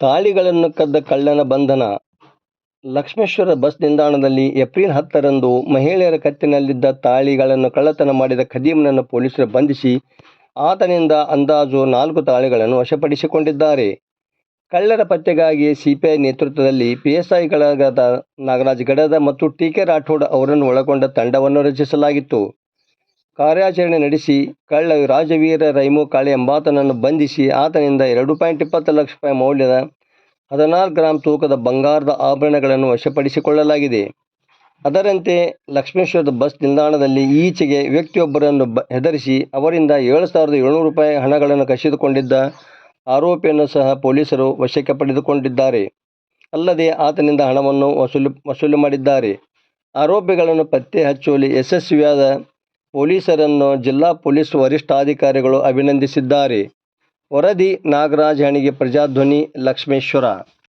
ತಾಳಿಗಳನ್ನು ಕದ್ದ ಕಳ್ಳನ ಬಂಧನ. ಲಕ್ಷ್ಮೇಶ್ವರ ಬಸ್ ನಿಲ್ದಾಣದಲ್ಲಿ ಏಪ್ರಿಲ್ 10ರಂದು ಮಹಿಳೆಯರ ಕತ್ತಿನಲ್ಲಿದ್ದ ತಾಳಿಗಳನ್ನು ಕಳ್ಳತನ ಮಾಡಿದ ಖದೀಮನನ್ನು ಪೊಲೀಸರು ಬಂಧಿಸಿ ಆತನಿಂದ ಅಂದಾಜು 4 ತಾಳಿಗಳನ್ನು ವಶಪಡಿಸಿಕೊಂಡಿದ್ದಾರೆ. ಕಳ್ಳರ ಪತ್ತೆಗಾಗಿ ಸಿಪಿಐ ನೇತೃತ್ವದಲ್ಲಿ ಪಿಎಸ್ಐಗಳಾದ ನಾಗರಾಜ್ ಗಡದ ಮತ್ತು ಟಿ.ಕೆ. ರಾಠೋಡ್ ಅವರನ್ನು ಒಳಗೊಂಡ ತಂಡವನ್ನು ರಚಿಸಲಾಗಿತ್ತು. ಕಾರ್ಯಾಚರಣೆ ನಡೆಸಿ ಕಳ್ಳ ರಾಜವೀರ ರೈಮು ಕಾಳೆ ಎಂಬಾತನನ್ನು ಬಂಧಿಸಿ ಆತನಿಂದ ₹2.20 ಲಕ್ಷ ಮೌಲ್ಯದ 16 ಗ್ರಾಂ ತೂಕದ ಬಂಗಾರದ ಆಭರಣಗಳನ್ನು ವಶಪಡಿಸಿಕೊಳ್ಳಲಾಗಿದೆ. ಅದರಂತೆ ಲಕ್ಷ್ಮೇಶ್ವರದ ಬಸ್ ನಿಲ್ದಾಣದಲ್ಲಿ ಈಚೆಗೆ ವ್ಯಕ್ತಿಯೊಬ್ಬರನ್ನು ಹೆದರಿಸಿ ಅವರಿಂದ ₹7,700 ಹಣಗಳನ್ನು ಕಸಿದುಕೊಂಡಿದ್ದ ಆರೋಪಿಯನ್ನು ಸಹ ಪೊಲೀಸರು ವಶಕ್ಕೆ ಪಡೆದುಕೊಂಡಿದ್ದಾರೆ. ಅಲ್ಲದೆ ಆತನಿಂದ ಹಣವನ್ನು ವಸೂಲು ಮಾಡಿದ್ದಾರೆ. ಆರೋಪಿಗಳನ್ನು ಪತ್ತೆ ಹಚ್ಚುವಲ್ಲಿ ಯಶಸ್ವಿಯಾದ ಪೊಲೀಸರನ್ನು ಜಿಲ್ಲಾ ಪೊಲೀಸ್ ವರಿಷ್ಠಾಧಿಕಾರಿಗಳು ಅಭಿನಂದಿಸಿದ್ದಾರೆ. ವರದಿ ನಾಗರಾಜ್ ಹಣಿಗೆ, ಪ್ರಜಾಧ್ವನಿ, ಲಕ್ಷ್ಮೇಶ್ವರ.